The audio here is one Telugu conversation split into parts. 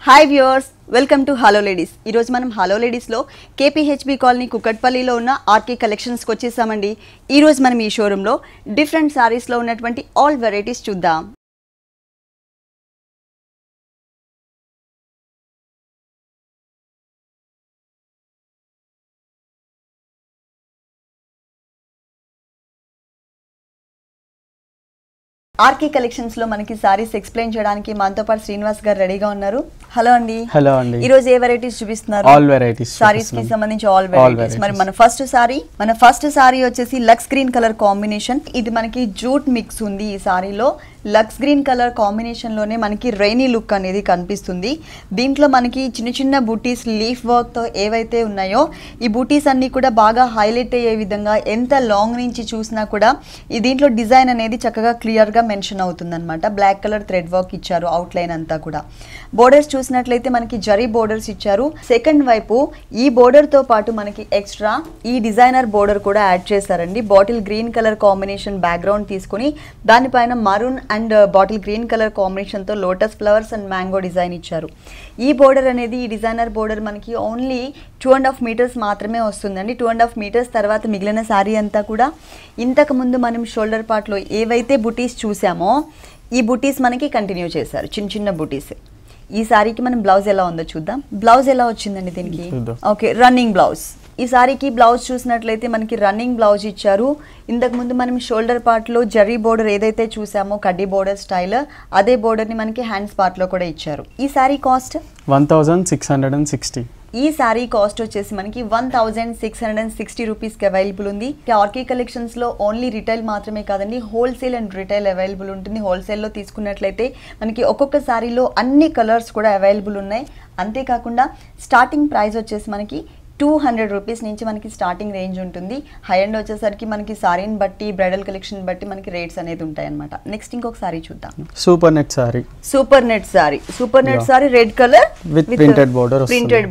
Hi viewers, welcome to hello ladies. ఈరోజు మనం హలో లేడీస్లో కేపీహెచ్బి కాలనీ కుకట్పల్లిలో ఉన్న ఆర్కే కలెక్షన్స్కి వచ్చేసామండి. ఈరోజు మనం ఈ షోరూంలో డిఫరెంట్ శారీస్లో ఉన్నటువంటి ఆల్ వెరైటీస్ చూద్దాం. ఆర్కే కలెక్షన్స్ లో మనకి సారీస్ ఎక్స్ప్లెయిన్ చేయడానికి మనతో పాటు శ్రీనివాస్ గారు రెడీగా ఉన్నారు. హలో అండి. హలో అండి. ఈ రోజు ఏ వెరైటీస్ చూపిస్తున్నారు? ఆల్ వెరైటీస్ సారీస్ కి సంబంధించి ఆల్ వెరైటీస్. మరి మన ఫస్ట్ సారీ వచ్చేసి లక్స్ గ్రీన్ కలర్ కాంబినేషన్. ఇది మనకి జూట్ మిక్స్ ఉంది. ఈ సారీలో లక్స్ గ్రీన్ కలర్ కాంబినేషన్ లోనే మనకి రైనీ లుక్ అనేది కనిపిస్తుంది. దీంట్లో మనకి చిన్న చిన్న బూటీస్ లీఫ్ వర్క్ తో ఏవైతే ఉన్నాయో ఈ బూటీస్ అన్ని కూడా బాగా హైలైట్ అయ్యే విధంగా ఎంత లాంగ్ నుంచి చూసినా కూడా ఈ దీంట్లో డిజైన్ అనేది చక్కగా క్లియర్ గా మెన్షన్ అవుతుంది అనమాట. బ్లాక్ కలర్ థ్రెడ్ వర్క్ ఇచ్చారు అవుట్ లైన్ అంతా కూడా. బోర్డర్స్ చూసినట్లయితే మనకి జరీ బోర్డర్స్ ఇచ్చారు. సెకండ్ వైపు ఈ బోర్డర్ తో పాటు మనకి ఎక్స్ట్రా ఈ డిజైనర్ బోర్డర్ కూడా యాడ్ చేశారండి. Bottle green colour combination background తీసుకుని దానిపైన maroon and bottle green colour combination తో lotus flowers and mango design ఇచ్చారు. ఈ బోర్డర్ అనేది ఈ డిజైనర్ బోర్డర్ మనకి ఓన్లీ 2.5 మీటర్స్ మాత్రమే వస్తుందండి. 2.5 మీటర్స్ తర్వాత మిగిలిన శారీ అంతా కూడా ఇంతకు ముందు మనం షోల్డర్ పార్ట్ లో ఏవైతే బుటీస్ చూసామో ఈ బుటీస్ మనకి కంటిన్యూ చేశారు, చిన్న చిన్న బుటీస్. ఈ సారీకి మనం బ్లౌజ్ ఎలా ఉందో చూద్దాం. బ్లౌజ్ ఎలా వచ్చిందండి దీనికి? Okay, running blouse. ఈ సారీకి బ్లౌజ్ చూసినట్లయితే మనకి రన్నింగ్ బ్లౌజ్ ఇచ్చారు. ఇంతకు ముందు మనం షోల్డర్ పార్ట్ లో జరీ బోర్డర్ ఏదైతే చూసామో కడ్డీ బోర్డర్ స్టైల్, అదే బోర్డర్ ని మనకి హ్యాండ్స్ పార్ట్ లో కూడా ఇచ్చారు. ఈ సారీ కాస్ట్ 1660. ఈ సారీ కాస్ట్ వచ్చేసి మనకి 1660 రూపీస్కి అవైలబుల్ ఉంది. ఆర్కే కలెక్షన్స్ లో ఓన్లీ రిటైల్ మాత్రమే కాదండి, హోల్సేల్ అండ్ రిటైల్ అవైలబుల్ ఉంటుంది. హోల్సేల్లో తీసుకున్నట్లయితే మనకి ఒక్కొక్క సారీలో అన్ని కలర్స్ కూడా అవైలబుల్ ఉన్నాయి. అంతేకాకుండా స్టార్టింగ్ ప్రైస్ వచ్చేసి మనకి 200 రూపీస్ నుంచి మనకి స్టార్టింగ్ రేంజ్ ఉంటుంది. హై అండ్ వచ్చేసరికి మనకి సారీని బట్టి బ్రైడల్ కలెక్షన్ బట్టి మనకి రేట్స్ అనేది ఉంటాయి అనమాట. నెక్స్ట్ ఇంకొక సారీ చూద్దాం. Super net sorry red colour with printed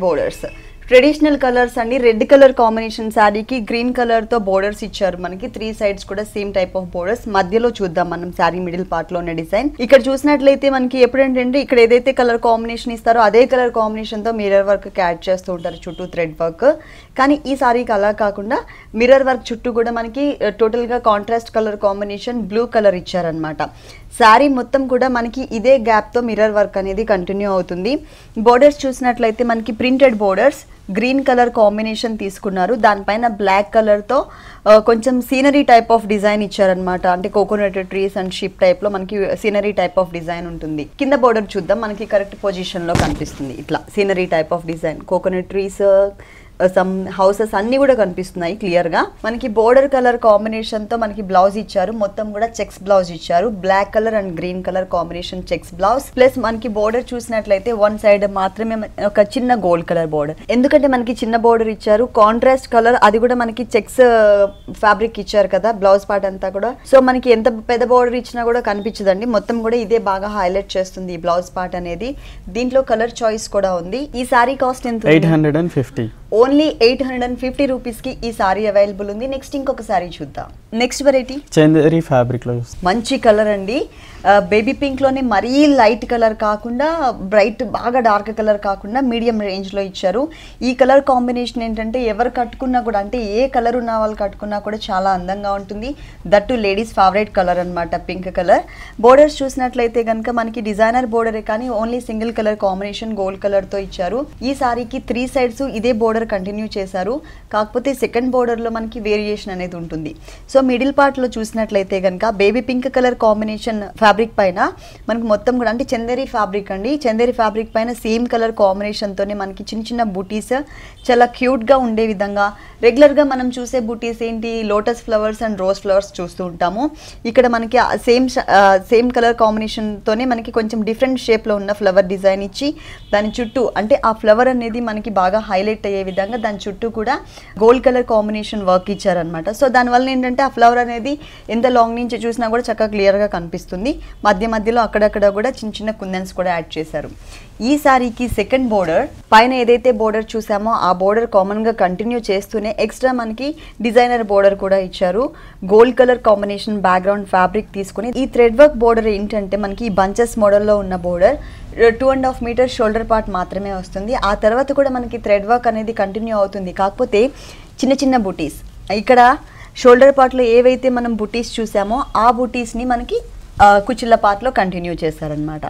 borders. Traditional colours అండి. రెడ్ కలర్ కాంబినేషన్ శారీకి గ్రీన్ కలర్ తో బోర్డర్స్ ఇచ్చారు. మనకి 3 సైడ్స్ కూడా సేమ్ టైప్ ఆఫ్ బోర్డర్స్. మధ్యలో చూద్దాం మనం శారీ మిడిల్ పార్ట్ లో ఉన్న డిజైన్. ఇక్కడ చూసినట్లయితే మనకి ఎప్పుడంటే ఇక్కడ ఏదైతే కలర్ కాంబినేషన్ ఇస్తారో అదే కలర్ కాంబినేషన్ తో మిర్రర్ వర్క్ యాడ్ చేస్తూ ఉంటారు చుట్టూ థ్రెడ్ వర్క్. కానీ ఈ సారీకి అలా కాకుండా మిర్రర్ వర్క్ చుట్టూ కూడా మనకి టోటల్ గా contrast colour combination blue colour ఇచ్చారనమాట. శారీ మొత్తం కూడా మనకి ఇదే గ్యాప్ తో మిర్రర్ వర్క్ అనేది కంటిన్యూ అవుతుంది. బోర్డర్స్ చూసినట్లయితే మనకి printed borders green colour combination తీసుకున్నారు. దానిపైన బ్లాక్ కలర్ తో కొంచెం సీనరీ టైప్ ఆఫ్ డిజైన్ ఇచ్చారనమాట. అంటే coconut trees and ship type లో మనకి సీనరీ టైప్ ఆఫ్ డిజైన్ ఉంటుంది. కింద బోర్డర్ చూద్దాం. మనకి కరెక్ట్ పొజిషన్ లో కనిపిస్తుంది ఇట్లా scenery type of design. Coconut trees, some houses అన్ని కూడా కనిపిస్తున్నాయి క్లియర్ గా. మనకి బోర్డర్ కలర్ కాంబినేషన్ తో మనకి బ్లౌజ్ ఇచ్చారు. మొత్తం కూడా చెక్స్ బ్లౌజ్ ఇచ్చారు. Black colour and green colour combination checks blouse. Plus మనకి బోర్డర్ చూసినట్లయితే వన్ సైడ్ మాత్రమే ఒక చిన్న గోల్డ్ కలర్ బోర్డర్. ఎందుకంటే మనకి చిన్న బోర్డర్ ఇచ్చారు, కాంట్రాస్ట్ కలర్, అది కూడా మనకి చెక్స్ ఫ్యాబ్రిక్ ఇచ్చారు కదా బ్లౌజ్ పార్ట్ అంతా కూడా. సో మనకి ఎంత పెద్ద బోర్డర్ ఇచ్చినా కూడా కనిపించదండి. మొత్తం కూడా ఇదే బాగా హైలైట్ చేస్తుంది ఈ బ్లౌజ్ పార్ట్ అనేది. దీంట్లో కలర్ చాయిస్ కూడా ఉంది. ఈ సారీ కాస్ట్ ఎంత? 850. ఓన్లీ 850 రూపీస్ కి ఈ సారీ అవైలబుల్ ఉంది. నెక్స్ట్ ఇంకొక సారీ చూద్దాం. నెక్స్ట్ వెరైటీ చందేరి ఫ్యాబ్రిక్ లో మంచి కలర్ అండి. బేబీ పింక్ లోనే మరీ లైట్ కలర్ కాకుండా బ్రైట్ బాగా డార్క్ కలర్ కాకుండా మీడియం రేంజ్ లో ఇచ్చారు. ఈ కలర్ కాంబినేషన్ ఏంటంటే ఎవరు కట్టుకున్నా కూడా, అంటే ఏ కలర్ ఉన్న వాళ్ళు కట్టుకున్నా కూడా చాలా అందంగా ఉంటుంది. దట్టు లేడీస్ ఫేవరెట్ కలర్ అనమాట, పింక్ కలర్. బోర్డర్స్ చూసినట్లయితే కనుక మనకి డిజైనర్ బోర్డరే కానీ only single colour combination gold colour తో ఇచ్చారు. ఈ సారీకి 3 సైడ్స్ ఇదే బోర్డర్ కంటిన్యూ చేశారు. కాకపోతే సెకండ్ బోర్డర్ లో మనకి వేరియేషన్ అనేది ఉంటుంది. సో మిడిల్ పార్ట్ లో చూసినట్లయితే కనుక baby pink colour combination fabric పైన మనకి మొత్తం కూడా అంటే చందేరి ఫ్యాబ్రిక్ అండి. చందేరి ఫ్యాబ్రిక్ పైన సేమ్ కలర్ కాంబినేషన్ తోనే మనకి చిన్న చిన్న బూటీస్ చాలా క్యూట్ గా ఉండే విధంగా. రెగ్యులర్ గా మనం చూసే బూటీస్ ఏంటి, lotus flowers and rose flowers చూస్తూ ఉంటాము. ఇక్కడ మనకి సేమ్ కలర్ కాంబినేషన్ తోనే మనకి కొంచెం డిఫరెంట్ షేప్ లో ఉన్న ఫ్లవర్ డిజైన్ ఇచ్చి దాని చుట్టూ అంటే ఆ ఫ్లవర్ అనేది మనకి బాగా హైలైట్ అయ్యే విధంగా దాని చుట్టూ కూడా గోల్డ్ కలర్ కాంబినేషన్ వర్క్ ఇచ్చారనమాట. సో దానివల్ల ఏంటంటే ఆ ఫ్లవర్ అనేది ఎంత లాంగ్ నుంచి చూసినా కూడా చక్కగా క్లియర్ గా కనిపిస్తుంది. మధ్యలో అక్కడక్కడ కూడా చిన్న చిన్న కుందన్స్ కూడా యాడ్ చేశారు. ఈ సారీకి సెకండ్ బోర్డర్ పైన ఏదైతే బోర్డర్ చూసామో ఆ బోర్డర్ కామన్ గా కంటిన్యూ చేస్తూనే ఎక్స్ట్రా మనకి డిజైనర్ బోర్డర్ కూడా ఇచ్చారు. Gold colour combination background fabric తీసుకుని ఈ థ్రెడ్ వర్క్ బోర్డర్ ఏంటంటే మనకి బంచెస్ మోడల్లో ఉన్న బోర్డర్ 2.5 మీటర్ షోల్డర్ పార్ట్ మాత్రమే వస్తుంది. ఆ తర్వాత కూడా మనకి థ్రెడ్ వర్క్ అనేది కంటిన్యూ అవుతుంది. కాకపోతే చిన్న చిన్న బుటీస్ ఇక్కడ షోల్డర్ పార్ట్లో ఏవైతే మనం బుటీస్ చూసామో ఆ బుటీస్ని మనకి కుచ్చిళ్ళ పార్ట్లో కంటిన్యూ చేశారనమాట.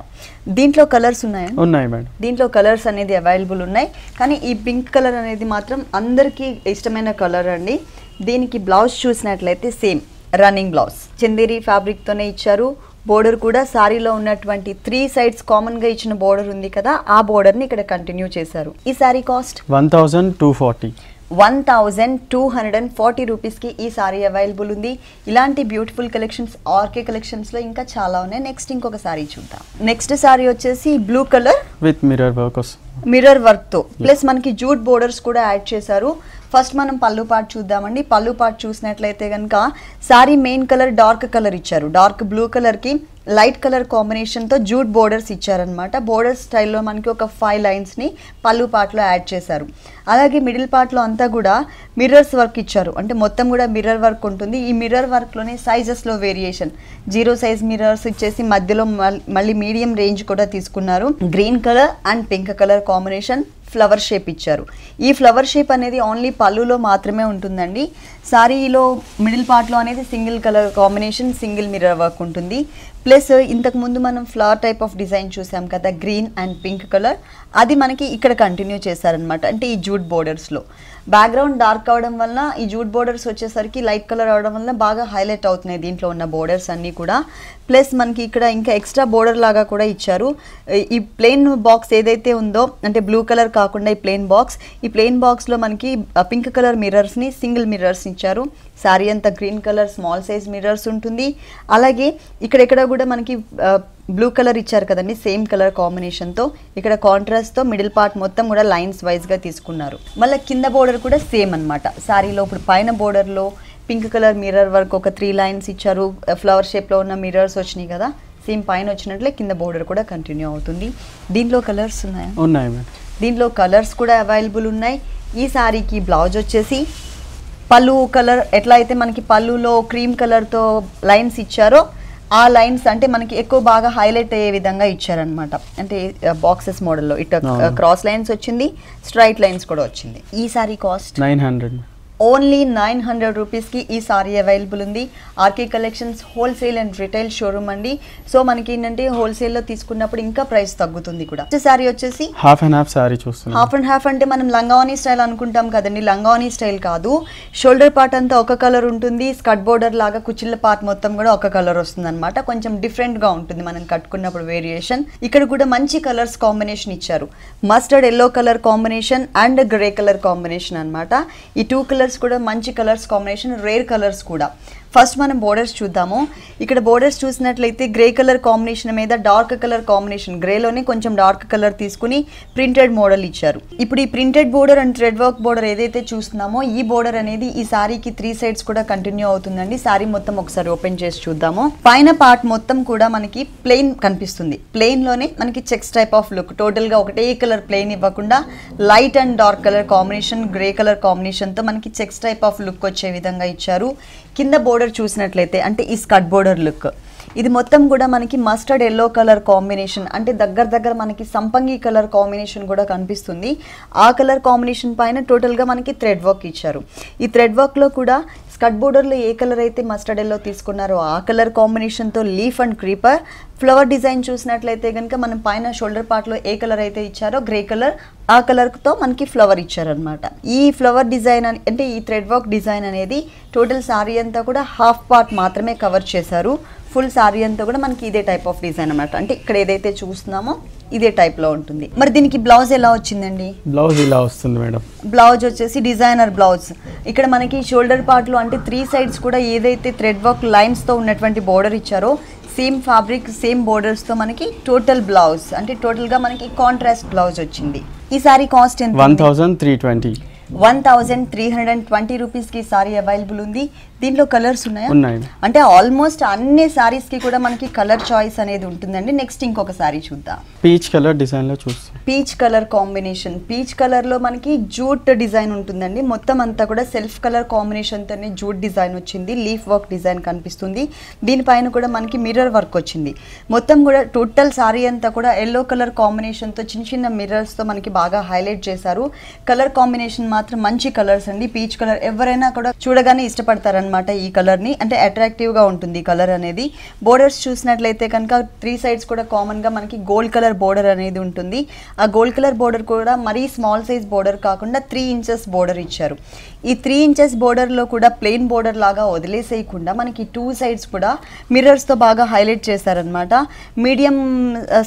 దీంట్లో కలర్స్ ఉన్నాయా? ఉన్నాయి మేడం. దీంట్లో కలర్స్ అనేది అవైలబుల్ ఉన్నాయి. కానీ ఈ పింక్ కలర్ అనేది మాత్రం అందరికీ ఇష్టమైన కలర్ అండి. దీనికి బ్లౌజ్ చూసినట్లయితే సేమ్ రన్నింగ్ బ్లౌజ్ చందేరి ఫ్యాబ్రిక్తోనే ఇచ్చారు. బోర్డర్ కూడా సారీలో ఉన్నటువంటి 3 సైడ్స్ కామన్గా ఇచ్చిన బోర్డర్ ఉంది కదా, ఆ బోర్డర్ని ఇక్కడ కంటిన్యూ చేశారు. ఈ సారీ కాస్ట్ 1240. 1240 రూపీస్కి ఈ సారీ అవైలబుల్ ఉంది. ఇలాంటి బ్యూటిఫుల్ కలెక్షన్స్ ఆర్కే కలెక్షన్స్లో ఇంకా చాలా ఉన్నాయి. నెక్స్ట్ ఇంకొక సారీ చూద్దాం. నెక్స్ట్ సారీ వచ్చేసి blue colour with mirror work, mirror వర్క్తో ప్లస్ మనకి జూట్ బోర్డర్స్ కూడా యాడ్ చేశారు. ఫస్ట్ మనం పళ్ళు పార్ట్ చూద్దామండి. పళ్ళు పార్ట్ చూసినట్లయితే కనుక sorry main colour dark colour ఇచ్చారు. డార్క్ బ్లూ కలర్కి లైట్ కలర్ కాంబినేషన్తో జూట్ బోర్డర్స్ ఇచ్చారనమాట. బోర్డర్ స్టైల్లో మనకి ఒక 5 లైన్స్ని పళ్ళు పార్ట్లో యాడ్ చేశారు. అలాగే మిడిల్ పార్ట్లో అంతా కూడా మిర్రర్స్ వర్క్ ఇచ్చారు. అంటే మొత్తం కూడా మిర్రర్ వర్క్ ఉంటుంది. ఈ మిర్రర్ వర్క్లోనే సైజెస్లో వేరియేషన్ 0 సైజ్ మిర్రర్స్ ఇచ్చేసి మధ్యలో మళ్ళీ మీడియం రేంజ్ కూడా తీసుకున్నారు. Green colour and pink colour combination flower shape ఇచ్చారు. ఈ ఫ్లవర్ షేప్ అనేది ఓన్లీ పళ్ళులో మాత్రమే ఉంటుందండి. సారీలో మిడిల్ పార్ట్లో అనేది single colour combination single mirror work ఉంటుంది. ప్లస్ ఇంతకు ముందు మనం ఫ్లవర్ టైప్ ఆఫ్ డిజైన్ చూసాం కదా గ్రీన్ అండ్ పింక్ కలర్, అది మనకి ఇక్కడ కంటిన్యూ చేశారనమాట. అంటే ఈ జూట్ బోర్డర్స్లో బ్యాక్గ్రౌండ్ డార్క్ అవడం వలన ఈ జూట్ బోర్డర్స్ వచ్చేసరికి లైట్ కలర్ అవడం వలన బాగా హైలైట్ అవుతున్నాయి దీంట్లో ఉన్న బోర్డర్స్ అన్నీ కూడా. ప్లస్ మనకి ఇక్కడ ఇంకా ఎక్స్ట్రా బోర్డర్ లాగా కూడా ఇచ్చారు. ఈ ప్లెయిన్ బాక్స్ ఏదైతే ఉందో అంటే బ్లూ కలర్ కాకుండా ఈ ప్లెయిన్ బాక్స్లో మనకి పింక్ కలర్ మిర్రర్స్ని సింగిల్ మిర్రర్స్ ఇచ్చారు. సారీ అంతా green colour small size mirrors ఉంటుంది. అలాగే ఇక్కడెక్కడ కూడా మనకి బ్లూ కలర్ ఇచ్చారు కదండి సేమ్ కలర్ కాంబినేషన్తో. ఇక్కడ కాంట్రాస్ట్తో మిడిల్ పార్ట్ మొత్తం కూడా లైన్స్ వైజ్గా తీసుకున్నారు. మళ్ళీ కింద బోర్డర్ కూడా సేమ్ అనమాట. సారీలో ఇప్పుడు పైన బోర్డర్లో పింక్ కలర్ మిర్రర్ వర్క్ ఒక 3 లైన్స్ ఇచ్చారు. ఫ్లవర్ షేప్లో ఉన్న మిర్రర్స్ వచ్చినాయి కదా, సేమ్ పైన వచ్చినట్లే కింద బోర్డర్ కూడా కంటిన్యూ అవుతుంది. దీంట్లో కలర్స్ ఉన్నాయా? ఉన్నాయి మేడం. దీంట్లో కలర్స్ కూడా అవైలబుల్ ఉన్నాయి. ఈ సారీకి బ్లౌజ్ వచ్చేసి పళ్ళు కలర్ ఎట్లా అయితే మనకి పళ్ళులో క్రీమ్ కలర్తో లైన్స్ ఇచ్చారో ఆ లైన్స్ అంటే మనకి ఎక్కువ బాగా హైలైట్ అయ్యే విధంగా ఇచ్చారనమాట. అంటే బాక్సెస్ మోడల్లో ఇటు క్రాస్ లైన్స్ వచ్చింది, స్ట్రైట్ లైన్స్ కూడా వచ్చింది. ఈ సారీ కాస్ట్ 900. ఓన్లీ 900 రూపీస్కి ఈ సారీ అవైలబుల్ ఉంది. RK collections wholesale and retail showroom అండి. సో మనకి ఏంటంటే హోల్సేల్లో తీసుకున్నప్పుడు ఇంకా ప్రైస్ తగ్గుతుంది కూడా. సారీ వచ్చేసి హాఫ్ అండ్ హాఫ్ సారీ చూస్తున్నాం. హాఫ్ అండ్ హాఫ్ అంటే మనం లంగావని స్టైల్ అనుకుంటాం కదండి, లంగావని స్టైల్ కాదు. షోల్డర్ పార్ట్ అంతా ఒక కలర్ ఉంటుంది. స్కర్ట్ బోర్డర్ లాగా కుచ్చిళ్ళ పార్ట్ మొత్తం కూడా ఒక కలర్ వస్తుంది అనమాట. కొంచెం డిఫరెంట్గా ఉంటుంది మనం కట్టుకున్నప్పుడు వేరియేషన్. ఇక్కడ కూడా మంచి కలర్స్ కాంబినేషన్ ఇచ్చారు. Mustard yellow colour combination and grey colour combination అనమాట. ఈ 2 కలర్స్ కూడా మంచి కలర్స్ కాంబినేషన్, రేర్ కలర్స్ కూడా. ఫస్ట్ మనం బోర్డర్స్ చూద్దాము. ఇక్కడ బోర్డర్స్ చూసినట్లయితే గ్రే కలర్ కాంబినేషన్ మీద డార్క్ కలర్ కాంబినేషన్, గ్రేలోనే కొంచెం డార్క్ కలర్ తీసుకుని ప్రింటెడ్ మోడల్ ఇచ్చారు. ఇప్పుడు ఈ printed border and thread work border ఏదైతే చూస్తున్నామో ఈ బోర్డర్ అనేది ఈ సారీకి 3 సైడ్స్ కూడా కంటిన్యూ అవుతుందండి. సారీ మొత్తం ఒకసారి ఓపెన్ చేసి చూద్దాము. పైన పార్ట్ మొత్తం కూడా మనకి ప్లెయిన్ కనిపిస్తుంది. ప్లెయిన్ లోనే మనకి checks type of look, total గా ఒకటే కలర్ ప్లెయిన్ ఇవ్వకుండా light and dark colour combination, grey colour combination తో మనకి చెక్స్ టైప్ ఆఫ్ లుక్ వచ్చే విధంగా ఇచ్చారు. కింద బోర్డర్ చూసినట్లయితే అంటే ఈ స్కర్ట్ బోర్డర్ లుక్, ఇది మొత్తం కూడా మనకి మస్టర్డ్ ఎల్లో కలర్ కాంబినేషన్, అంటే దగ్గర మనకి సంపంగి కలర్ కాంబినేషన్ కూడా కనిపిస్తుంది. ఆ కలర్ కాంబినేషన్ పైన టోటల్గా మనకి థ్రెడ్ వర్క్ ఇచ్చారు. ఈ థ్రెడ్ వర్క్లో కూడా స్కర్ట్ బోర్డర్లో ఏ కలర్ అయితే మస్టర్డ్ ఎల్లో తీసుకున్నారో ఆ కలర్ కాంబినేషన్తో leaf and creeper flower design చూసినట్లయితే కనుక మనం పైన షోల్డర్ పార్ట్లో ఏ కలర్ అయితే ఇచ్చారో గ్రే కలర్, ఆ కలర్తో మనకి ఫ్లవర్ ఇచ్చారనమాట. ఈ ఫ్లవర్ డిజైన్ అంటే ఈ థ్రెడ్ వర్క్ డిజైన్ అనేది టోటల్ సారీ అంతా కూడా హాఫ్ పార్ట్ మాత్రమే కవర్ చేశారు. ఫుల్ సారీ అంతా కూడా మనకి ఇదే టైప్ ఆఫ్ డిజైన్ అనమాట. అంటే ఇక్కడ ఏదైతే చూస్తున్నామో ఇదే టైప్ లో ఉంటుంది. మరి దీనికి బ్లౌజ్ ఎలా వచ్చిందండి? బ్లౌజ్ ఇలా వస్తుంది మేడం. బ్లౌజ్ వచ్చేసి డిజైనర్ బ్లౌజ్. ఇక్కడ మనకి షోల్డర్ పార్ట్ లో అంటే 3 సైడ్స్ కూడా ఏదైతే థ్రెడ్ వర్క్ లైన్స్ తో ఉన్నటువంటి బోర్డర్ ఇచ్చారో సేమ్ ఫ్యాబ్రిక్ సేమ్ బోర్డర్స్ తో మనకి టోటల్ బ్లౌజ్ అంటే టోటల్ గా మనకి కాంట్రాస్ట్ బ్లౌజ్ వచ్చింది. ఈ సారీ కాస్ట్ ఎంత? 1320. 1320 రూపీస్కి సారీ అవైలబుల్ ఉంది. దీంట్లో కలర్స్ ఉన్నాయా? ఉన్నాయి. అంటే ఆల్మోస్ట్ అన్ని సారీస్కి కూడా మనకి కలర్ చాయిస్ అనేది ఉంటుందండి. నెక్స్ట్ ఇంకొక సారీ చూద్దాం. పీచ్ కలర్ డిజైన్లో చూస్తాం. పీచ్ కలర్ కాంబినేషన్, పీచ్ కలర్లో మనకి జూట్ డిజైన్ ఉంటుందండి. మొత్తం అంతా కూడా సెల్ఫ్ కలర్ కాంబినేషన్తోనే జూట్ డిజైన్ వచ్చింది. లీఫ్ వర్క్ డిజైన్ కనిపిస్తుంది. దీనిపైన కూడా మనకి మిర్రర్ వర్క్ వచ్చింది. మొత్తం కూడా టోటల్ సారీ అంతా కూడా ఎల్లో కలర్ కాంబినేషన్తో చిన్న చిన్న మిర్రర్స్తో మనకి బాగా హైలైట్ చేశారు. కలర్ కాంబినేషన్ మాత్రం మంచి కలర్స్ అండి. పీచ్ కలర్ ఎవరైనా కూడా చూడగానే ఇష్టపడతారనమాట ఈ కలర్ని. అంటే అట్రాక్టివ్గా ఉంటుంది ఈ కలర్ అనేది. బోర్డర్స్ చూసినట్లయితే కనుక 3 సైడ్స్ కూడా కామన్గా మనకి గోల్డ్ కలర్ బోర్డర్ అనేది ఉంటుంది. ఆ గోల్డ్ కలర్ బోర్డర్ కూడా మరీ స్మాల్ సైజ్ బోర్డర్ కాకుండా 3 ఇంచెస్ బోర్డర్ ఇచ్చారు. ఈ 3 ఇంచెస్ బోర్డర్లో కూడా ప్లెయిన్ బోర్డర్ లాగా వదిలేసేయకుండా మనకి 2 సైడ్స్ కూడా మిర్రర్స్తో బాగా హైలైట్ చేశారనమాట. మీడియం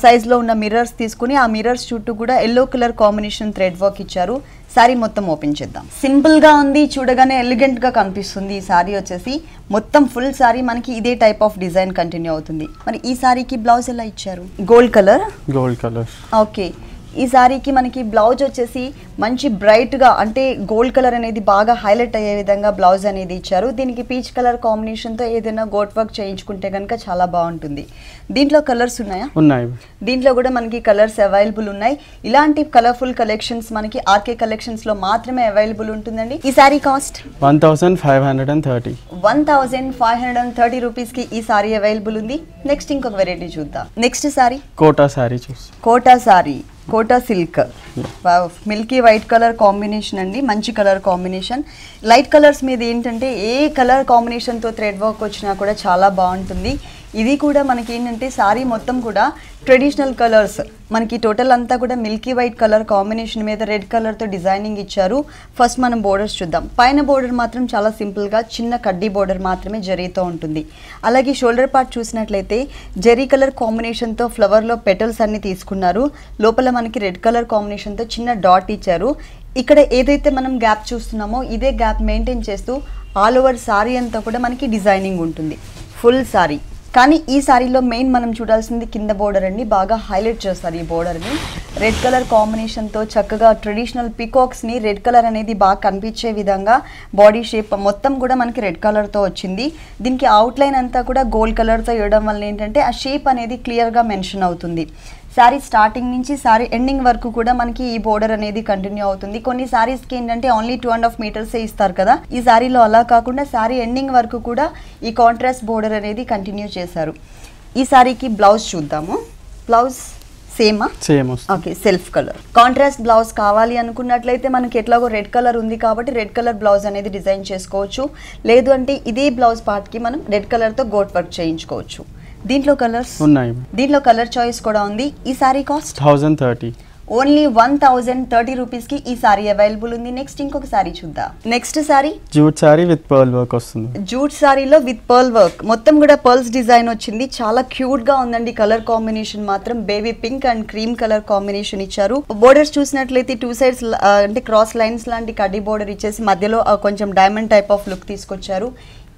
సైజ్లో ఉన్న మిర్రర్స్ తీసుకుని ఆ మిర్రర్స్ చుట్టూ కూడా yellow colour combination thread work ఇచ్చారు. సారీ మొత్తం ఓపెన్ చేద్దాం. సింపుల్గా ఉంది, చూడగానే ఎలిగెంట్గా కనిపిస్తుంది. ఈ సారీ వచ్చేసి మొత్తం ఫుల్ సారీ మనకి ఇదే టైప్ ఆఫ్ డిజైన్ కంటిన్యూ అవుతుంది. మరి ఈ సారీకి బ్లౌజ్ ఎలా ఇచ్చారు? Gold colour. ఓకే. ఈ సారీకి మనకి బ్లౌజ్ వచ్చేసి మంచి బ్రైట్గా అంటే గోల్డ్ కలర్ అనేది బాగా హైలైట్ అయ్యే విధంగా బ్లౌజ్ అనేది ఇచ్చారు. దీనికి పీచ్ కలర్ కాంబినేషన్తో ఏదైనా గోట్ వర్క్ చేయించుకుంటే కనుక చాలా బాగుంటుంది. దీంట్లో కలర్స్ ఉన్నాయా? ఉన్నాయి. దీంట్లో కూడా మనకి కలర్స్ అవైలబుల్ ఉన్నాయి. ఇలాంటి కలర్ఫుల్ కలెక్షన్స్ మనకి ఆర్కే కలెక్షన్స్లో మాత్రమే అవైలబుల్ ఉంటుందండి. ఈ సారీ కాస్ట్ 1530. 1530 రూపీస్కి ఈ సారీ అవైలబుల్ ఉంది. నెక్స్ట్ ఇంకొక వెరైటీ చూద్దాం. నెక్స్ట్ సారీ కోటా సారీ చూస్తాం. Kota sari, Kota silk. Milky white colour combination అండి. మంచి కలర్ కాంబినేషన్. లైట్ కలర్స్ మీద ఏంటంటే ఏ కలర్ కాంబినేషన్తో థ్రెడ్ వర్క్ వచ్చినా కూడా చాలా బాగుంటుంది. ఇది కూడా మనకి ఏంటంటే సారీ మొత్తం కూడా ట్రెడిషనల్ కలర్స్ మనకి టోటల్ అంతా కూడా మిల్కీ వైట్ కలర్ కాంబినేషన్ మీద రెడ్ కలర్తో డిజైనింగ్ ఇచ్చారు. ఫస్ట్ మనం బోర్డర్స్ చూద్దాం. పైన బోర్డర్ మాత్రం చాలా సింపుల్గా చిన్న కడ్డీ బోర్డర్ మాత్రమే జరీతో ఉంటుంది. అలాగే షోల్డర్ పార్ట్ చూసినట్లయితే జరీ కలర్ కాంబినేషన్తో ఫ్లవర్లో పెటల్స్ అన్ని తీసుకున్నారు. లోపల మనకి రెడ్ కలర్ కాంబినేషన్తో చిన్న డాట్ ఇచ్చారు. ఇక్కడ ఏదైతే మనం గ్యాప్ చూస్తున్నామో ఇదే గ్యాప్ మెయింటైన్ చేస్తూ ఆల్ ఓవర్ సారీ అంతా కూడా మనకి డిజైనింగ్ ఉంటుంది. Full sorry. కానీ ఈ సారీలో మెయిన్ మనం చూడాల్సింది కింద బోర్డర్ అండి. బాగా హైలైట్ చేస్తారు ఈ బోర్డర్ని. రెడ్ కలర్ కాంబినేషన్తో చక్కగా ట్రెడిషనల్ పికాక్స్ని రెడ్ కలర్ అనేది బాగా కనిపించే విధంగా బాడీ షేప్ మొత్తం కూడా మనకి రెడ్ కలర్తో వచ్చింది. దీనికి అవుట్లైన్ అంతా కూడా గోల్డ్ కలర్తో వేయడం వల్ల ఏంటంటే ఆ షేప్ అనేది క్లియర్గా మెన్షన్ అవుతుంది. శారీ స్టార్టింగ్ నుంచి శారీ ఎండింగ్ వరకు కూడా మనకి ఈ బోర్డర్ అనేది కంటిన్యూ అవుతుంది. కొన్ని శారీస్కి ఏంటంటే ఓన్లీ 2.5 మీటర్సే ఇస్తారు కదా. ఈ శారీలో అలా కాకుండా శారీ ఎండింగ్ వరకు కూడా ఈ కాంట్రాస్ట్ బోర్డర్ అనేది కంటిన్యూ చేశారు. ఈ శారీకి బ్లౌజ్ చూద్దాము. Blouse same okay, self colour contrast blouse కావాలి అనుకున్నట్లయితే మనకి ఎట్లాగో రెడ్ కలర్ ఉంది కాబట్టి రెడ్ కలర్ బ్లౌజ్ అనేది డిజైన్ చేసుకోవచ్చు. లేదు అంటే ఇదే బ్లౌజ్ పార్ట్కి మనం రెడ్ కలర్తో గోట్ వర్క్ చేయించుకోవచ్చు. దీంట్లో కలర్స్ ఉన్నాయి. దీంట్లో కలర్ చాయిస్ కూడా ఉంది. ఈ సారీ కాస్ట్ 1030. ఓన్లీ 1030 రూపీస్కి ఈ సారీ అవైలబుల్ ఉంది. నెక్స్ట్ ఇంకొక సారీ చూద్దాం. Next sorry jute sorry with pearl work వస్తుంది. జూట్ సారీలో విత్ పర్ల్ వర్క్ మొత్తం కూడా పర్ల్స్ డిజైన్ వచ్చింది. చాలా క్యూట్ గా ఉందండి. కలర్ కాంబినేషన్ మాత్రం baby pink and cream colour combination ఇచ్చారు. బోర్డర్స్ చూసినట్లయితే 2 సైడ్స్ అంటే క్రాస్ లైన్స్ లాంటి కడ్డీ బోర్డర్ ఇచ్చేసి మధ్యలో కొంచెం డైమండ్ టైప్ ఆఫ్ లుక్ తీసుకొచ్చారు.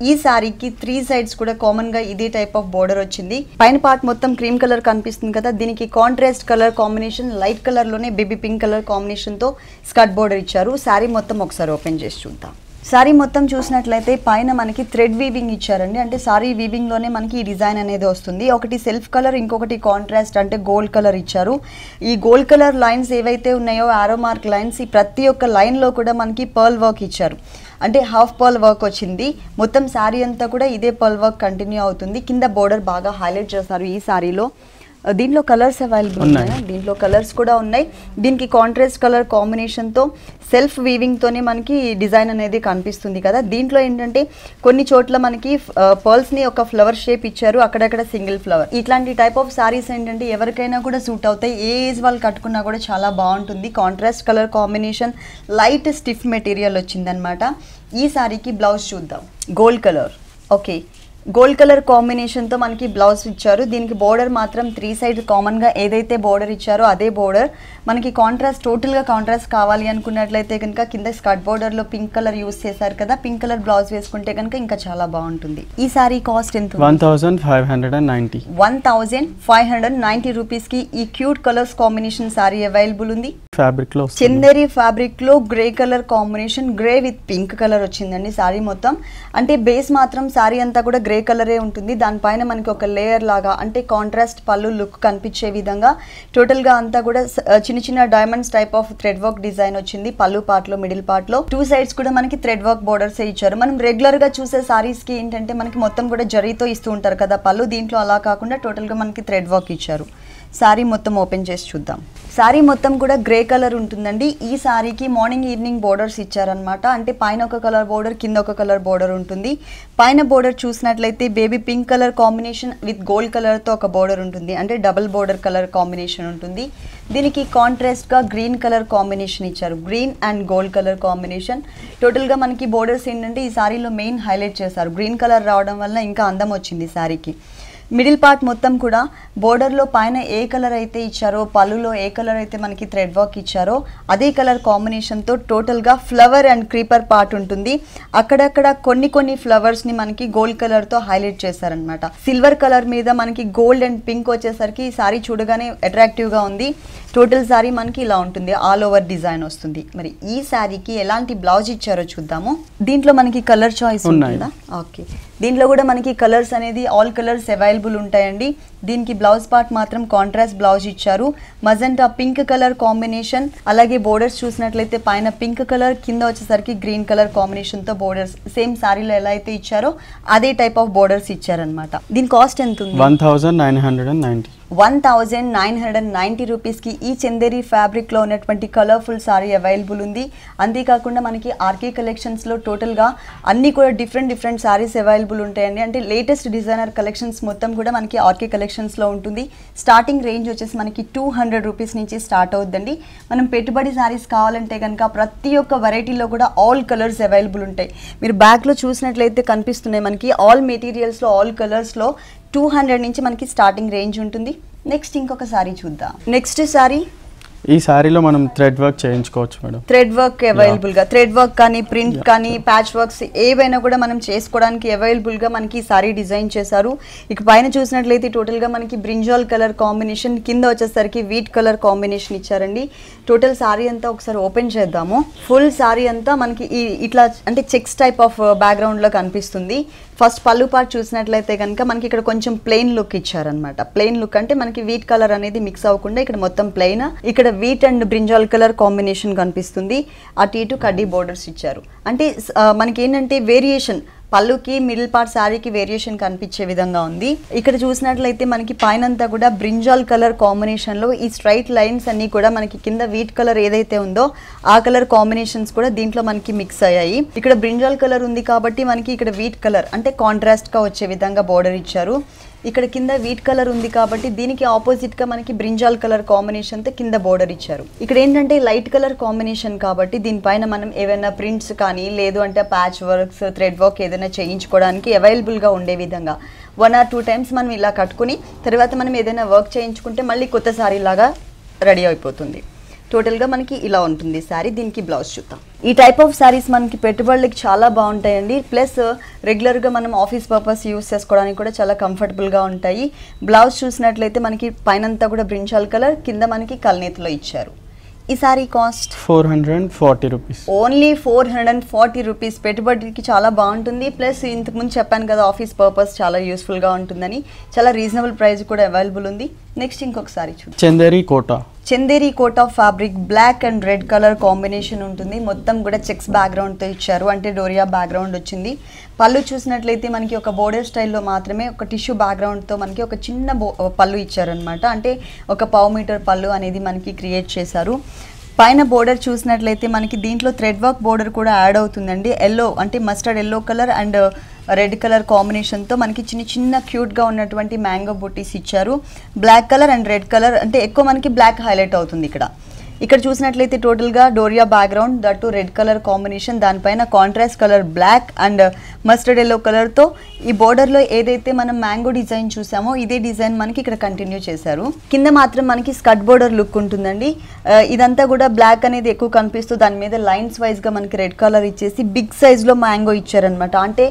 ఈ సారీకి 3 సైడ్స్ కూడా కామన్ గా ఇదే టైప్ ఆఫ్ బోర్డర్ వచ్చింది. పైన పార్ట్ మొత్తం క్రీమ్ కలర్ కనిపిస్తుంది కదా. దీనికి contrast colour combination light colour లోనే బేబీ పింక్ కలర్ కాంబినేషన్ తో స్కర్ట్ బోర్డర్ ఇచ్చారు. సారీ మొత్తం ఒకసారి ఓపెన్ చేసి చూద్దాం. సారీ మొత్తం చూసినట్లయితే పైన మనకి థ్రెడ్ వీవింగ్ ఇచ్చారండి. అంటే సారీ వీవింగ్ లోనే మనకి ఈ డిజైన్ అనేది వస్తుంది. ఒకటి సెల్ఫ్ కలర్, ఇంకొకటి కాంట్రాస్ట్ అంటే గోల్డ్ కలర్ ఇచ్చారు. ఈ గోల్డ్ కలర్ లైన్స్ ఏవైతే ఉన్నాయో ఆరో మార్క్ లైన్స్, ఈ ప్రతి ఒక్క లైన్ లో కూడా మనకి పర్ల్ వర్క్ ఇచ్చారు. అంటే హాఫ్ పర్ల్ వర్క్ వచ్చింది. మొత్తం శారీ అంతా కూడా ఇదే పర్ల్ వర్క్ కంటిన్యూ అవుతుంది. కింద బోర్డర్ బాగా హైలైట్ చేస్తారు ఈ శారీలో. దీంట్లో కలర్స్ అవైలబుల్ ఉన్నాయి. దీంట్లో కలర్స్ కూడా ఉన్నాయి. దీనికి కాంట్రాస్ట్ కలర్ కాంబినేషన్తో సెల్ఫ్ వీవింగ్తోనే మనకి డిజైన్ అనేది కనిపిస్తుంది కదా. దీంట్లో ఏంటంటే కొన్ని చోట్ల మనకి పర్ల్స్ని ఒక ఫ్లవర్ షేప్ ఇచ్చారు, అక్కడక్కడ సింగిల్ ఫ్లవర్. ఇట్లాంటి టైప్ ఆఫ్ సారీస్ ఏంటంటే ఎవరికైనా కూడా సూట్ అవుతాయి. ఏ ఏజ్ వాళ్ళు కట్టుకున్నా కూడా చాలా బాగుంటుంది. Contrast colour combination, light stiff material వచ్చిందనమాట. ఈ సారీకి బ్లౌజ్ చూద్దాం. Gold colour. Okay, gold colour combination తో మనకి బ్లౌజ్ ఇచ్చారు. దీనికి బోర్డర్ మాత్రం 3 సైడ్ కామన్ గా ఏదైతే బోర్డర్ ఇచ్చారో అదే బోర్డర్. మనకి కాంట్రాస్ట్ టోటల్ గా కాంట్రాస్ట్ కావాలి అనుకున్నట్లయితే కనుక కింద స్కర్ట్ బోర్డర్ లో పింక్ కలర్ యూస్ చేశారు కదా, పింక్ కలర్ బ్లౌజ్ వేసుకుంటే కనుక ఇంకా చాలా బాగుంటుంది. ఈ సారీ కాస్ట్ ఎంత? 1590. 1590 రూపీస్ కి ఈ cute colours combination sorry available ఉంది. ఫ్యాబ్రిక్ లో చందేరి ఫ్యాబ్రిక్ లో grey colour combination, grey with pink colour వచ్చిందండి సారీ మొత్తం. అంటే బేస్ మాత్రం సారీ అంతా కూడా గ్రే కలరే ఉంటుంది. దానిపైన మనకి ఒక లేయర్ లాగా అంటే కాంట్రాస్ట్ పళ్ళు లుక్ కనిపించే విధంగా టోటల్ గా అంతా కూడా చిన్న చిన్న diamonds type of thread work design వచ్చింది. పళ్ళు పార్ట్ లో మిడిల్ పార్ట్ లో 2 సైడ్స్ కూడా మనకి థ్రెడ్ వర్క్ బోర్డర్స్ ఇచ్చారు. మనం రెగ్యులర్ గా చూసే సారీస్ కి ఏంటంటే మనకి మొత్తం కూడా జరీతో ఇస్తూ ఉంటారు కదా పళ్ళు, దీంట్లో అలా కాకుండా టోటల్ గా మనకి థ్రెడ్ వర్క్ ఇచ్చారు. సారీ మొత్తం ఓపెన్ చేసి చూద్దాం. సారీ మొత్తం కూడా గ్రే కలర్ ఉంటుందండి. ఈ సారీకి మార్నింగ్ ఈవినింగ్ బోర్డర్స్ ఇచ్చారనమాట. అంటే పైన ఒక కలర్ బోర్డర్, కింద ఒక కలర్ బోర్డర్ ఉంటుంది. పైన బోర్డర్ చూసినట్లయితే baby pink colour combination with gold colour తో ఒక బోర్డర్ ఉంటుంది. అంటే డబుల్ బోర్డర్ కలర్ కాంబినేషన్ ఉంటుంది. దీనికి కాంట్రాస్ట్ గా గ్రీన్ కలర్ కాంబినేషన్ ఇచ్చారు. Green and gold colour combination. Total గా మనకి బోర్డర్స్ ఏంటంటే ఈ సారీలో మెయిన్ హైలైట్ చేశారు. గ్రీన్ కలర్ రావడం వల్ల ఇంకా అందం వచ్చింది సారీకి. మిడిల్ పార్ట్ మొత్తం కూడా బోర్డర్లో పైన ఏ కలర్ అయితే ఇచ్చారో, పళ్ళులో ఏ కలర్ అయితే మనకి థ్రెడ్ వర్క్ ఇచ్చారో అదే కలర్ కాంబినేషన్తో టోటల్గా ఫ్లవర్ అండ్ క్రీపర్ పార్ట్ ఉంటుంది. అక్కడక్కడ కొన్ని ఫ్లవర్స్ని మనకి గోల్డ్ కలర్తో హైలైట్ చేశారనమాట. సిల్వర్ కలర్ మీద మనకి గోల్డ్ అండ్ పింక్ వచ్చేసరికి ఈ సారీ చూడగానే అట్రాక్టివ్గా ఉంది. టోటల్ సారీ మనకి ఇలా ఉంటుంది, ఆల్ ఓవర్ డిజైన్ వస్తుంది. మరి ఈ సారీకి ఎలాంటి బ్లౌజ్ ఇచ్చారో చూద్దాము. దీంట్లో మనకి కలర్ చాయిస్ ఉంటుందా? ఓకే, దీంట్లో కూడా మనకి కలర్స్ అనేది ఆల్ కలర్స్ అవైలబుల్ ఉంటాయండి. దీనికి బ్లౌజ్ పార్ట్ మాత్రం కాంట్రాస్ట్ బ్లౌజ్ ఇచ్చారు. Magenta pink colour combination. అలాగే బోర్డర్స్ చూసినట్లయితే పైన పింక్ కలర్, కింద వచ్చేసరికి గ్రీన్ కలర్ కాంబినేషన్ తో బోర్డర్స్ సేమ్ సారీలో ఎలా అయితే ఇచ్చారో అదే టైప్ ఆఫ్ బోర్డర్స్ ఇచ్చారనమాట. దీని కాస్ట్ ఎంత ఉంది? 1990. 1990 రూపీస్కి ఈ చందేరి ఫ్యాబ్రిక్లో ఉన్నటువంటి కలర్ఫుల్ సారీ అవైలబుల్ ఉంది. అంతేకాకుండా మనకి ఆర్కే కలెక్షన్స్లో టోటల్గా అన్నీ కూడా డిఫరెంట్ సారీస్ అవైలబుల్ ఉంటాయండి. అంటే లేటెస్ట్ డిజైనర్ కలెక్షన్స్ మొత్తం కూడా మనకి ఆర్కే కలెక్షన్స్లో ఉంటుంది. స్టార్టింగ్ రేంజ్ వచ్చేసి మనకి 200 రూపీస్ నుంచి స్టార్ట్ అవుతుందండి. మనం పెట్టుబడి సారీస్ కావాలంటే కనుక ప్రతి ఒక్క వెరైటీలో కూడా ఆల్ కలర్స్ అవైలబుల్ ఉంటాయి. మీరు బ్యాక్లో చూసినట్లయితే కనిపిస్తున్నాయి మనకి ఆల్ మెటీరియల్స్లో ఆల్ కలర్స్లో 200 నుంచి మనకి స్టార్టింగ్ రేంజ్ ఉంటుంది. నెక్స్ట్ ఇంకొక సారీ చూద్దాం. నెక్స్ట్ సారీ, ఈ సారీలో మనం థ్రెడ్ వర్క్ చేయించుకోవచ్చు మేడం. థ్రెడ్ వర్క్ అవైలబుల్ గా, థ్రెడ్ వర్క్ కానీ ప్రింట్ కానీ ప్యాచ్ వర్క్స్ ఏవైనా కూడా మనం చేసుకోవడానికి అవైలబుల్ గా మనకి సారీ డిజైన్ చేశారు. ఇక పైన చూసినట్లయితే టోటల్ గా మనకి బ్రింజాల్ కలర్ కాంబినేషన్, కింద వచ్చేసరికి వీట్ కలర్ కాంబినేషన్ ఇచ్చారండి. టోటల్ సారీ అంతా ఒకసారి ఓపెన్ చేద్దాము. ఫుల్ సారీ అంతా మనకి ఇట్లా అంటే చెక్స్ టైప్ ఆఫ్ బ్యాక్గ్రౌండ్ లో కనిపిస్తుంది. ఫస్ట్ పళ్ళు పార్ట్ చూసినట్లయితే కనుక మనకి ఇక్కడ కొంచెం ప్లెయిన్ లుక్ ఇచ్చారనమాట. ప్లెయిన్ లుక్ అంటే మనకి వీట్ కలర్ అనేది మిక్స్ అవ్వకుండా ఇక్కడ మొత్తం ప్లెయిన్, ఇక్కడ wheat and brinjal colour combination కనిపిస్తుంది. అటు ఇటు కడ్డీ బోర్డర్స్ ఇచ్చారు. అంటే మనకి ఏంటంటే వేరియేషన్ పళ్ళుకి మిడిల్ పార్ట్ శారీకి వేరియేషన్ కనిపించే విధంగా ఉంది. ఇక్కడ చూసినట్లయితే మనకి పైనంతా కూడా బ్రింజాల్ కలర్ కాంబినేషన్ లో ఈ స్ట్రైట్ లైన్స్ అన్ని కూడా మనకి కింద వీట్ కలర్ ఏదైతే ఉందో ఆ కలర్ కాంబినేషన్స్ కూడా దీంట్లో మనకి మిక్స్ అయ్యాయి. ఇక్కడ బ్రింజాల్ కలర్ ఉంది కాబట్టి మనకి ఇక్కడ వీట్ కలర్ అంటే కాంట్రాస్ట్ గా వచ్చే విధంగా బోర్డర్ ఇచ్చారు. ఇక్కడ కింద వీట్ కలర్ ఉంది కాబట్టి దీనికి ఆపోజిట్ గా మనకి బ్రింజాల్ కలర్ కాంబినేషన్ తో కింద బోర్డర్ ఇచ్చారు. ఇక్కడ ఏంటంటే లైట్ కలర్ కాంబినేషన్ కాబట్టి దీనిపైన మనం ఏమైనా ప్రింట్స్ కానీ లేదు అంటే ప్యాచ్ వర్క్స్, థ్రెడ్ వర్క్ ఏదైనా చేయించుకోవడానికి అవైలబుల్ గా ఉండే విధంగా 1 or 2 టైమ్స్ మనం ఇలా కట్టుకుని తర్వాత మనం ఏదైనా వర్క్ చేయించుకుంటే మళ్ళీ కొత్త సారీ లాగా రెడీ అయిపోతుంది. టోటల్గా మనకి ఇలా ఉంటుంది శారీ. దీనికి బ్లౌజ్ చూద్దాం. ఈ టైప్ ఆఫ్ శారీస్ మనకి పెట్టుబడులకి చాలా బాగుంటాయండి. ప్లస్ రెగ్యులర్గా మనం ఆఫీస్ పర్పస్ యూస్ చేసుకోవడానికి కూడా చాలా కంఫర్టబుల్గా ఉంటాయి. బ్లౌజ్ చూసినట్లయితే మనకి పైనంతా కూడా బ్రింజాల్ కలర్, కింద మనకి కల్నేతిలో ఇచ్చారు. ఈ sorry cost 440 rupees. Only 440 rupees. పెట్టుబడికి చాలా బాగుంటుంది. ప్లస్ ఇంతకుముందు చెప్పాను కదా ఆఫీస్ పర్పస్ చాలా యూస్ఫుల్గా ఉంటుందని. చాలా రీజనబుల్ ప్రైస్ కూడా అవైలబుల్ ఉంది. నెక్స్ట్ ఇంకొక సారీ చూద్దాం. Chanderi Kota. Chanderi Kota fabric black and red colour combination ఉంటుంది. మొత్తం కూడా చెక్స్ బ్యాక్గ్రౌండ్తో ఇచ్చారు, అంటే డోరియా బ్యాక్గ్రౌండ్ వచ్చింది. పళ్ళు చూసినట్లయితే మనకి ఒక బోర్డర్ స్టైల్లో మాత్రమే ఒక టిష్యూ బ్యాక్గ్రౌండ్తో మనకి ఒక చిన్న పళ్ళు ఇచ్చారనమాట. అంటే ఒక 1/2 మీటర్ పళ్ళు అనేది మనకి క్రియేట్ చేశారు. పైన బోర్డర్ చూసినట్లయితే మనకి దీంట్లో థ్రెడ్ వర్క్ బోర్డర్ కూడా యాడ్ అవుతుందండి. ఎల్లో అంటే mustard yellow colour and red colour కాంబినేషన్తో మనకి చిన్న క్యూట్గా ఉన్నటువంటి మ్యాంగో బుట్టీస్ ఇచ్చారు. Black colour and red colour అంటే ఎక్కువ మనకి బ్లాక్ హైలైట్ అవుతుంది ఇక్కడ. ఇక్కడ చూసినట్లయితే టోటల్గా డోరియా background that red colour combination, దానిపైన contrast colour black and mustard yellow కలర్తో ఈ బోర్డర్లో ఏదైతే మనం మ్యాంగో డిజైన్ చూసామో ఇదే డిజైన్ మనకి ఇక్కడ కంటిన్యూ చేశారు. కింద మాత్రం మనకి స్కర్ట్ బోర్డర్ లుక్ ఉంటుందండి. ఇదంతా కూడా బ్లాక్ అనేది ఎక్కువ కనిపిస్తూ దాని మీద లైన్స్ వైజ్గా మనకి రెడ్ కలర్ ఇచ్చేసి బిగ్ సైజ్లో మ్యాంగో ఇచ్చారనమాట. అంటే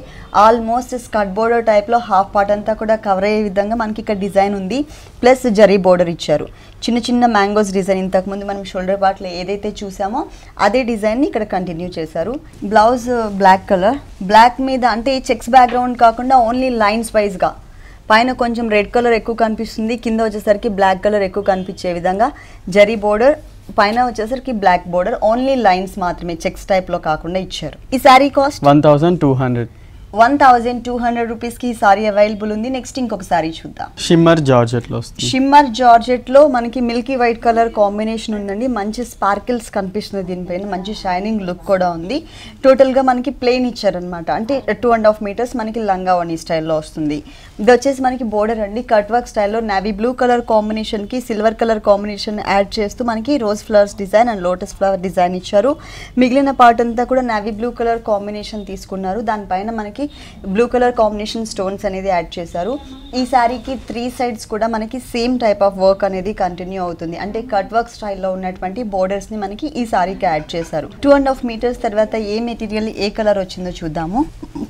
ఆల్మోస్ట్ స్కర్ట్ బోర్డర్ టైప్లో హాఫ్ పార్ట్ అంతా కూడా కవర్ అయ్యే విధంగా మనకి ఇక్కడ డిజైన్ ఉంది. ప్లస్ జరీ బోర్డర్ ఇచ్చారు. చిన్న చిన్న మ్యాంగోస్ డిజైన్ ఇంతకుముందు మనం షోల్డర్ పార్ట్లో ఏదైతే చూసామో అదే డిజైన్ని ఇక్కడ కంటిన్యూ చేశారు. బ్లౌజ్ బ్లాక్ కలర్, బ్లాక్ మీద అంటే చెక్స్ బ్యాక్గ్రౌండ్ కాకుండా ఓన్లీ లైన్స్ వైజ్గా పైన కొంచెం రెడ్ కలర్ ఎక్కువ కనిపిస్తుంది, కింద వచ్చేసరికి బ్లాక్ కలర్ ఎక్కువ కనిపించే విధంగా జరీ బోర్డర్, పైన వచ్చేసరికి బ్లాక్ బోర్డర్, ఓన్లీ లైన్స్ మాత్రమే చెక్స్ టైప్లో కాకుండా ఇచ్చారు. ఈ శారీ కాస్ట్ 1200. 1200 రూపీస్కి ఈ సారీ అవైలబుల్ ఉంది. నెక్స్ట్ ఇంకొక సారీ చూద్దాం. షిమ్మర్ జార్జెట్లో వస్తుంది. షిమ్మర్ జార్జెట్లో మనకి మిల్కీ వైట్ కలర్ కాంబినేషన్ ఉందండి. మంచి స్పార్కిల్స్ కనిపిస్తుంది, దీనిపైన మంచి షైనింగ్ లుక్ కూడా ఉంది. టోటల్గా మనకి ప్లెయిన్ ఇచ్చారనమాట. అంటే 2.5 మీటర్స్ మనకి లంగా వని స్టైల్లో వస్తుంది. ఇది వచ్చేసి మనకి బోర్డర్ అండి, కట్ వర్క్ స్టైల్లో నావీ బ్లూ కలర్ కాంబినేషన్కి సిల్వర్ కలర్ కాంబినేషన్ యాడ్ చేస్తూ మనకి rose flowers design and lotus flower design ఇచ్చారు. మిగిలిన పార్ట్ అంతా కూడా నావీ బ్లూ కలర్ కాంబినేషన్ తీసుకున్నారు. దానిపైన మనకి బ్లూ కలర్ కాంబినేషన్ స్టోన్స్ అనేది యాడ్ చేశారు. ఈ శారీకి 3 సైడ్స్ కూడా మనకి సేమ్ టైప్ ఆఫ్ వర్క్ అనేది కంటిన్యూ అవుతుంది. అంటే కట్ వర్క్ స్టైల్లో ఉన్నటువంటి బోర్డర్స్ ని మనకి ఈ శారీకి యాడ్ చేశారు. 2.5 మీటర్స్ తర్వాత ఏ మెటీరియల్ ఏ కలర్ వచ్చిందో చూద్దాము.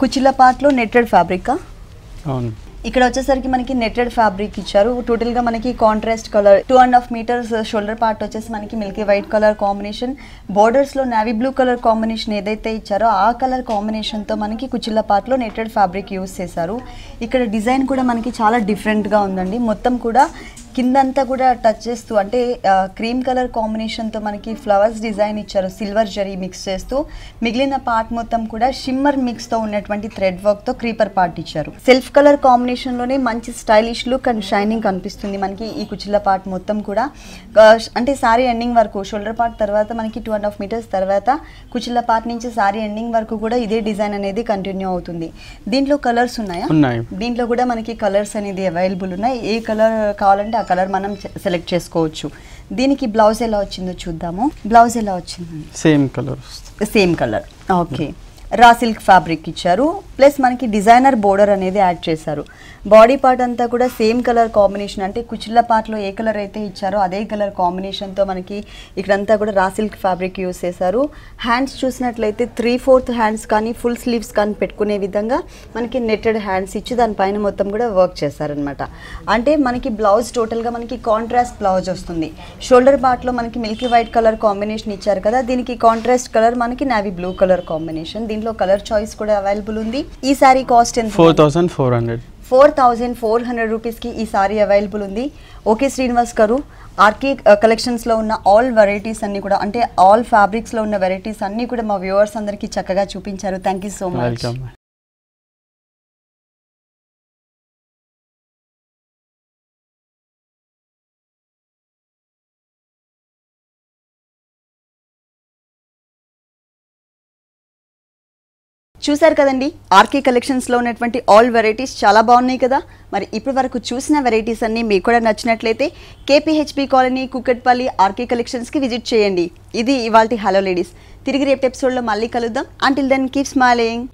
కుచిలా పార్ట్ లో నెట్టెడ్ ఫ్యాబ్రిక్. అవును, ఇక్కడ వచ్చేసరికి మనకి నెట్టెడ్ ఫ్యాబ్రిక్ ఇచ్చారు. టోటల్ గా మనకి contrast colour 2.5 metres shoulder part వచ్చేసి మనకి milky white colour combination, borders లో నావీ బ్లూ కలర్ కాంబినేషన్ ఏదైతే ఇచ్చారో ఆ కలర్ కాంబినేషన్ తో మనకి కుచిలా పార్ట్ లో నెట్టెడ్ ఫ్యాబ్రిక్ యూస్ చేశారు. ఇక్కడ డిజైన్ కూడా మనకి చాలా డిఫరెంట్ గా ఉందండి. మొత్తం కూడా కిందంతా కూడా టచ్ చేస్తూ అంటే క్రీమ్ కలర్ కాంబినేషన్తో మనకి ఫ్లవర్స్ డిజైన్ ఇచ్చారు, సిల్వర్ జరీ మిక్స్ చేస్తూ. మిగిలిన పార్ట్ మొత్తం కూడా షిమ్మర్ మిక్స్తో ఉన్నటువంటి థ్రెడ్ వర్క్తో క్రీపర్ పార్ట్ ఇచ్చారు. సెల్ఫ్ కలర్ కాంబినేషన్లోనే మంచి స్టైలిష్ లుక్ అండ్ షైనింగ్ కనిపిస్తుంది మనకి ఈ కుచిలా పార్ట్ మొత్తం కూడా. అంటే సారీ ఎండింగ్ వరకు షోల్డర్ పార్ట్ తర్వాత మనకి 2.5 మీటర్స్ తర్వాత కుచిలా పార్ట్ నుంచి సారీ ఎండింగ్ వరకు కూడా ఇదే డిజైన్ అనేది కంటిన్యూ అవుతుంది. దీంట్లో కలర్స్ ఉన్నాయా? ఉన్నాయి. దీంట్లో కూడా మనకి కలర్స్ అనేది అవైలబుల్ ఉన్నాయి. ఏ కలర్ కావాలంటే ఆ కలర్ మనం సెలెక్ట్ చేసుకోవచ్చు. దీనికి బ్లౌజ్ ఎలా వచ్చిందో చూద్దాము. బ్లౌజ్ ఎలా వచ్చింది? Same colour. Same colour. Okay, raw silk fabric ఇచ్చారు. ప్లస్ మనకి డిజైనర్ బోర్డర్ అనేది యాడ్ చేశారు. బాడీ పార్ట్ అంతా కూడా సేమ్ కలర్ కాంబినేషన్, అంటే కుచిలా పార్ట్లో ఏ కలర్ అయితే ఇచ్చారో అదే కలర్ కాంబినేషన్తో మనకి ఇక్కడంతా కూడా రా సిల్క్ ఫ్యాబ్రిక్ యూస్ చేశారు. హ్యాండ్స్ చూసినట్లయితే 3/4 హ్యాండ్స్ కానీ ఫుల్ స్లీవ్స్ కానీ పెట్టుకునే విధంగా మనకి నెట్టెడ్ హ్యాండ్స్ ఇచ్చి దానిపైన మొత్తం కూడా వర్క్ చేశారనమాట. అంటే మనకి బ్లౌజ్ టోటల్గా మనకి కాంట్రాస్ట్ బ్లౌజ్ వస్తుంది. షోల్డర్ పార్ట్లో మనకి మిల్కీ వైట్ కలర్ కాంబినేషన్ ఇచ్చారు కదా, దీనికి కాంట్రాస్ట్ కలర్ మనకి నావీ బ్లూ కలర్ కాంబినేషన్. దీంట్లో కలర్ చాయిస్ కూడా అవైలబుల్ ఉంది. ఈ సారీ కాస్ట్ ఎంత? 4400. 4400 రూపీస్కి ఈ సారీ అవైలబుల్ ఉంది. ఓకే శ్రీనివాస్ గారు, ఆర్కే కలెక్షన్స్లో ఉన్న ఆల్ వెరైటీస్ అన్నీ కూడా అంటే ఆల్ ఫ్యాబ్రిక్స్లో ఉన్న వెరైటీస్ అన్నీ కూడా మా వ్యూవర్స్ అందరికీ చక్కగా చూపించారు. Thank you so much. Welcome. చూసారు కదండి, ఆర్కే కలెక్షన్స్లో ఉన్నటువంటి ఆల్ వెరైటీస్ చాలా బాగున్నాయి కదా. మరి ఇప్పటి వరకు చూసిన వెరైటీస్ అన్నీ మీకు కూడా నచ్చినట్లయితే కేపీహెచ్పీ కాలనీ, కుకట్పల్లి ఆర్కే కలెక్షన్స్కి విజిట్ చేయండి. ఇది ఇవాల్టి హలో లేడీస్. తిరిగి రేపు ఎపిసోడ్లో మళ్ళీ కలుద్దాం. Until then keep smiling.